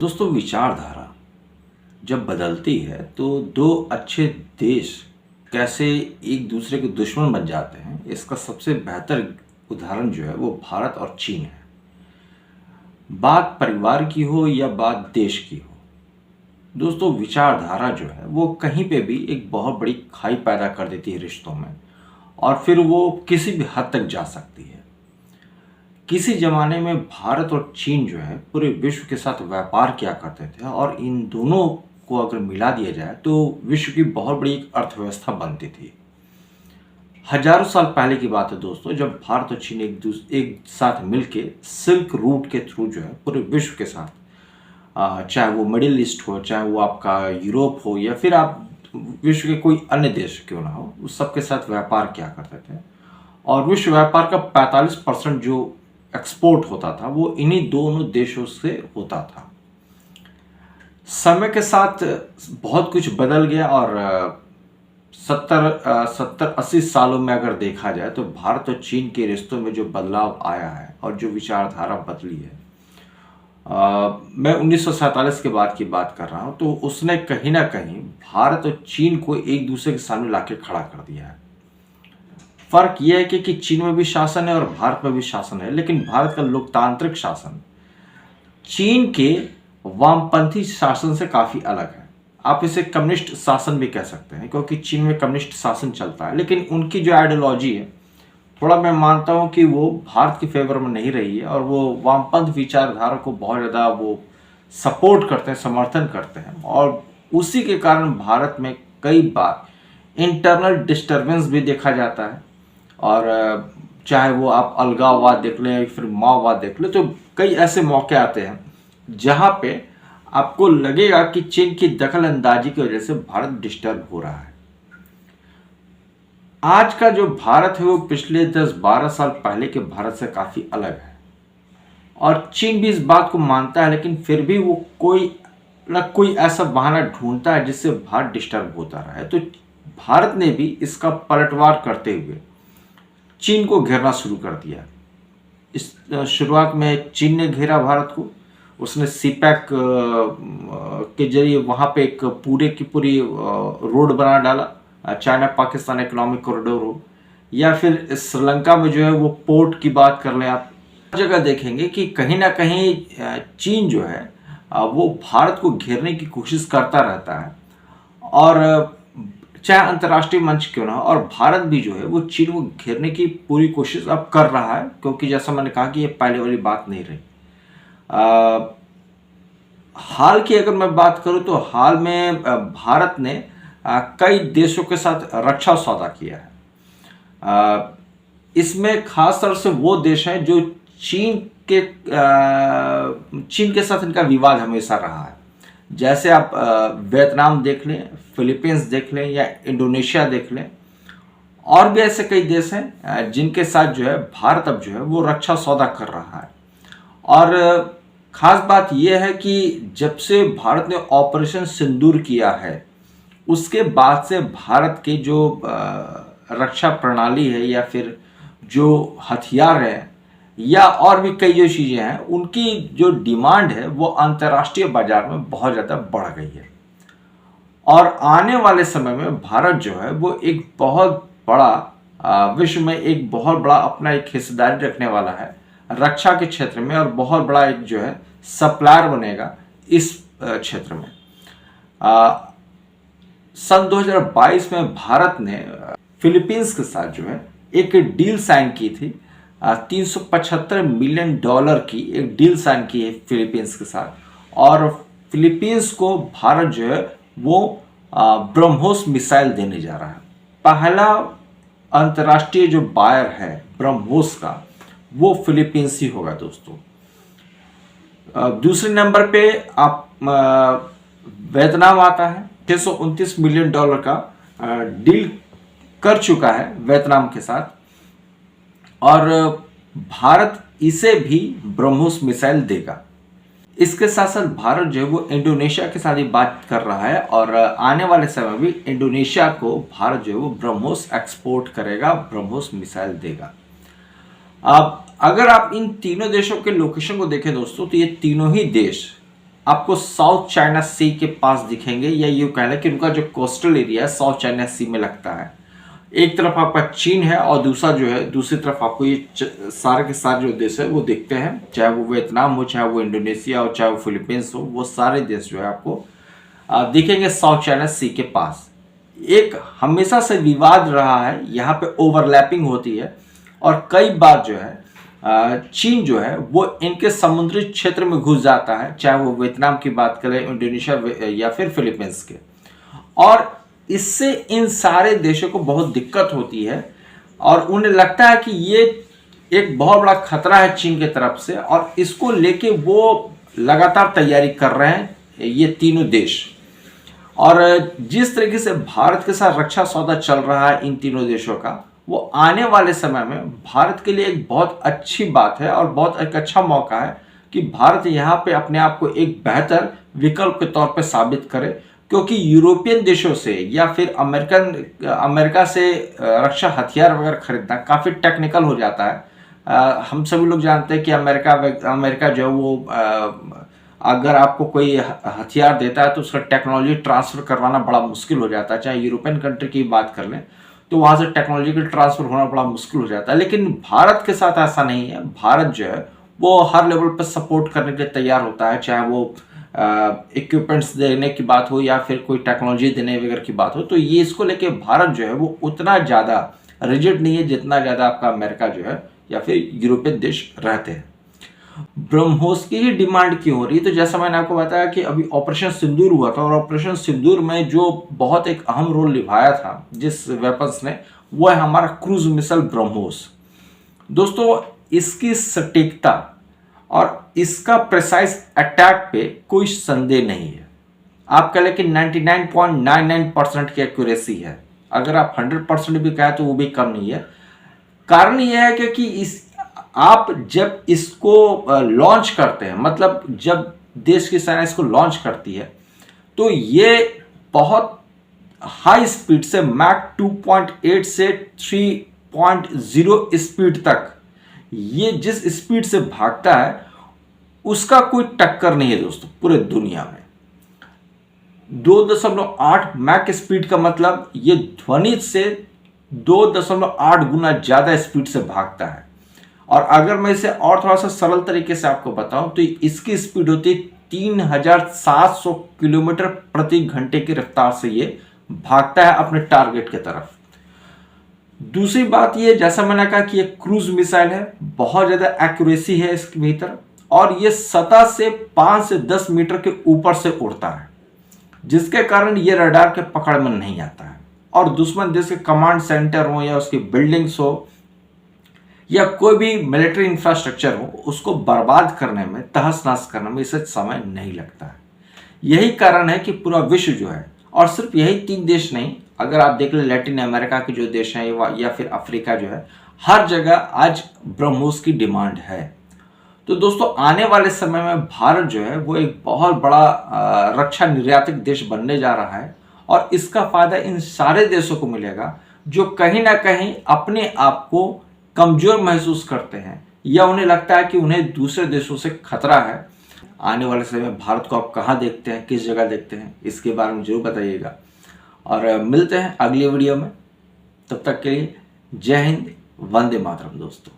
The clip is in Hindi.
दोस्तों, विचारधारा जब बदलती है तो दो अच्छे देश कैसे एक दूसरे के दुश्मन बन जाते हैं, इसका सबसे बेहतर उदाहरण जो है वो भारत और चीन है। बात परिवार की हो या बात देश की हो, दोस्तों विचारधारा जो है वो कहीं पे भी एक बहुत बड़ी खाई पैदा कर देती है रिश्तों में, और फिर वो किसी भी हद तक जा सकती है। किसी जमाने में भारत और चीन जो है पूरे विश्व के साथ व्यापार किया करते थे, और इन दोनों को अगर मिला दिया जाए तो विश्व की बहुत बड़ी एक अर्थव्यवस्था बनती थी। हजारों साल पहले की बात है दोस्तों, जब भारत और चीन एक साथ मिलके सिल्क रूट के थ्रू जो है पूरे विश्व के साथ, चाहे वो मिडिल ईस्ट हो, चाहे वो आपका यूरोप हो, या फिर आप विश्व के कोई अन्य देश क्यों ना हो, उस सबके साथ व्यापार किया करते थे। और विश्व व्यापार का 45% जो एक्सपोर्ट होता था वो इन्हीं दोनों देशों से होता था। समय के साथ बहुत कुछ बदल गया, और 70-80 सालों में अगर देखा जाए तो भारत और चीन के रिश्तों में जो बदलाव आया है और जो विचारधारा बदली है, मैं 1947 के बाद की बात कर रहा हूँ, तो उसने कहीं ना कहीं भारत और चीन को एक दूसरे के सामने लाके खड़ा कर दिया है। फर्क यह है कि चीन में भी शासन है और भारत में भी शासन है, लेकिन भारत का लोकतांत्रिक शासन चीन के वामपंथी शासन से काफी अलग है। आप इसे कम्युनिस्ट शासन भी कह सकते हैं, क्योंकि चीन में कम्युनिस्ट शासन चलता है, लेकिन उनकी जो आइडियोलॉजी है, थोड़ा मैं मानता हूं कि वो भारत के फेवर में नहीं रही है, और वो वामपंथ विचारधारा को बहुत ज़्यादा वो सपोर्ट करते हैं, समर्थन करते हैं, और उसी के कारण भारत में कई बार इंटरनल डिस्टर्बेंस भी देखा जाता है। और चाहे वो आप अलगाववाद देख लें या फिर माओवाद देख लें, तो कई ऐसे मौके आते हैं जहां पे आपको लगेगा कि चीन की दखल अंदाजी की वजह से भारत डिस्टर्ब हो रहा है। आज का जो भारत है वो पिछले 10-12 साल पहले के भारत से काफी अलग है, और चीन भी इस बात को मानता है, लेकिन फिर भी वो कोई ना कोई ऐसा बहाना ढूंढता है जिससे भारत डिस्टर्ब होता रहा है। तो भारत ने भी इसका पलटवार करते हुए चीन को घेरना शुरू कर दिया। इस शुरुआत में चीन ने घेरा भारत को, उसने सीपैक के जरिए वहाँ पे एक पूरे की पूरी रोड बना डाला, चाइना पाकिस्तान इकोनॉमिक कॉरिडोर हो, या फिर श्रीलंका में जो है वो पोर्ट की बात कर लें। आप हर जगह देखेंगे कि कहीं ना कहीं चीन जो है वो भारत को घेरने की कोशिश करता रहता है, और चाहे अंतर्राष्ट्रीय मंच क्यों ना हो, और भारत भी जो है वो चीन को घेरने की पूरी कोशिश अब कर रहा है, क्योंकि जैसा मैंने कहा कि ये पहले वाली बात नहीं रही। हाल की अगर मैं बात करूं तो हाल में भारत ने कई देशों के साथ रक्षा सौदा किया है। इसमें खास तौर से वो देश हैं जो चीन के साथ इनका विवाद हमेशा रहा है। जैसे आप वियतनाम देख लें, फिलीपींस देख लें, या इंडोनेशिया देख लें, और भी ऐसे कई देश हैं जिनके साथ जो है भारत अब जो है वो रक्षा सौदा कर रहा है। और खास बात यह है कि जब से भारत ने ऑपरेशन सिंदूर किया है, उसके बाद से भारत के जो रक्षा प्रणाली है, या फिर जो हथियार है, या और भी कई जो चीज़ें हैं, उनकी जो डिमांड है वो अंतर्राष्ट्रीय बाजार में बहुत ज़्यादा बढ़ गई है। और आने वाले समय में भारत जो है वो एक बहुत बड़ा विश्व में एक बहुत बड़ा अपना एक हिस्सेदारी रखने वाला है रक्षा के क्षेत्र में, और बहुत बड़ा एक जो है सप्लायर बनेगा इस क्षेत्र में। सन 2022 में भारत ने फिलीपींस के साथ जो है एक डील साइन की थी, $375 मिलियन की एक डील साइन की है फिलीपींस के साथ। और फिलीपींस को भारत जो है वो ब्रह्मोस मिसाइल देने जा रहा है। पहला अंतर्राष्ट्रीय जो बायर है ब्रह्मोस का, वो फिलीपींस ही होगा दोस्तों। दूसरे नंबर पे आप वियतनाम आता है, $629 मिलियन का डील कर चुका है वियतनाम के साथ, और भारत इसे भी ब्रह्मोस मिसाइल देगा। इसके साथ साथ भारत जो है वो इंडोनेशिया के साथ ही बात कर रहा है, और आने वाले समय में भी इंडोनेशिया को भारत जो है वो ब्रह्मोस एक्सपोर्ट करेगा, ब्रह्मोस मिसाइल देगा। अब अगर आप इन तीनों देशों के लोकेशन को देखें दोस्तों, तो ये तीनों ही देश आपको साउथ चाइना सी के पास दिखेंगे, या यूँ कह लें कि उनका जो कोस्टल एरिया है साउथ चाइना सी में लगता है। एक तरफ आपका चीन है और दूसरा जो है दूसरी तरफ आपको ये सारे के सारे जो देश है वो दिखते हैं, चाहे वो वियतनाम हो, चाहे वो इंडोनेशिया हो, चाहे वो फिलीपींस हो, वो सारे देश जो है आपको दिखेंगे साउथ चाइना सी के पास। एक हमेशा से विवाद रहा है, यहाँ पे ओवरलैपिंग होती है और कई बार जो है चीन जो है वो इनके समुद्री क्षेत्र में घुस जाता है, चाहे वो वियतनाम की बात करें, इंडोनेशिया या फिर फिलीपींस के। और इससे इन सारे देशों को बहुत दिक्कत होती है और उन्हें लगता है कि ये एक बहुत बड़ा खतरा है चीन की तरफ से, और इसको लेके वो लगातार तैयारी कर रहे हैं ये तीनों देश। और जिस तरीके से भारत के साथ रक्षा सौदा चल रहा है इन तीनों देशों का, वो आने वाले समय में भारत के लिए एक बहुत अच्छी बात है और बहुत एक अच्छा मौका है कि भारत यहाँ पे अपने आप को एक बेहतर विकल्प के तौर पे साबित करे, क्योंकि यूरोपियन देशों से या फिर अमेरिका से रक्षा हथियार वगैरह खरीदना काफ़ी टेक्निकल हो जाता है। हम सभी लोग जानते हैं कि अमेरिका जो है वो अगर आपको कोई हथियार देता है तो उसका टेक्नोलॉजी ट्रांसफ़र करवाना बड़ा मुश्किल हो जाता है। चाहे यूरोपियन कंट्री की बात कर लें तो वहाँ से टेक्नोलॉजिकल ट्रांसफ़र होना बड़ा मुश्किल हो जाता है, लेकिन भारत के साथ ऐसा नहीं है। भारत जो है वो हर लेवल पर सपोर्ट करने के लिए तैयार होता है, चाहे वो इक्विपमेंट्स देने की बात हो या फिर कोई टेक्नोलॉजी देने वगैरह की बात हो। तो ये इसको लेके भारत जो है वो उतना ज़्यादा रिजिड नहीं है जितना ज़्यादा आपका अमेरिका जो है या फिर यूरोपियन देश रहते हैं। ब्रह्मोस की ही डिमांड क्यों हो रही है? तो जैसा मैंने आपको बताया कि अभी ऑपरेशन सिंदूर हुआ था और ऑपरेशन सिंदूर में जो बहुत एक अहम रोल निभाया था जिस वेपन्स ने, वो है हमारा क्रूज मिसाइल ब्रह्मोस। दोस्तों, इसकी सटीकता और इसका प्रिसाइज अटैक पे कोई संदेह नहीं है। आप कह लें कि 99.99% की एक्यूरेसी है। अगर आप 100% भी कहें तो वो भी कम नहीं है। कारण यह है कि आप जब इसको लॉन्च करते हैं, मतलब जब देश की सेना इसको लॉन्च करती है, तो ये बहुत हाई स्पीड से मैक 2.8 से 3.0 स्पीड तक ये जिस स्पीड से भागता है उसका कोई टक्कर नहीं है दोस्तों पूरे दुनिया में। 2.8 मैक स्पीड का मतलब ये ध्वनि से 2.8 गुना ज्यादा स्पीड से भागता है। और अगर मैं इसे और थोड़ा सा सरल तरीके से आपको बताऊं तो इसकी स्पीड होती है 3700 किलोमीटर प्रति घंटे की रफ्तार से ये भागता है अपने टारगेट की तरफ। दूसरी बात ये, जैसा मैंने कहा कि ये क्रूज मिसाइल है, बहुत ज्यादा एक्यूरेसी है इसके भीतर, और ये सतह से 5 से 10 मीटर के ऊपर से उड़ता है, जिसके कारण ये रडार के पकड़ में नहीं आता है। और दुश्मन देश के कमांड सेंटर हो या उसकी बिल्डिंग्स हो या कोई भी मिलिट्री इंफ्रास्ट्रक्चर हो, उसको बर्बाद करने में, तहस नहस करने में इसे समय नहीं लगता है। यही कारण है कि पूरा विश्व जो है, और सिर्फ यही 3 देश नहीं, अगर आप देख लें लैटिन अमेरिका के जो देश हैं या फिर अफ्रीका जो है, हर जगह आज ब्रह्मोस की डिमांड है। तो दोस्तों, आने वाले समय में भारत जो है वो एक बहुत बड़ा रक्षा निर्यातक देश बनने जा रहा है, और इसका फायदा इन सारे देशों को मिलेगा जो कहीं ना कहीं अपने आप को कमजोर महसूस करते हैं या उन्हें लगता है कि उन्हें दूसरे देशों से खतरा है। आने वाले समय में भारत को आप कहाँ देखते हैं, किस जगह देखते हैं, इसके बारे में जरूर बताइएगा। और मिलते हैं अगली वीडियो में। तब तक के लिए जय हिंद, वंदे मातरम दोस्तों।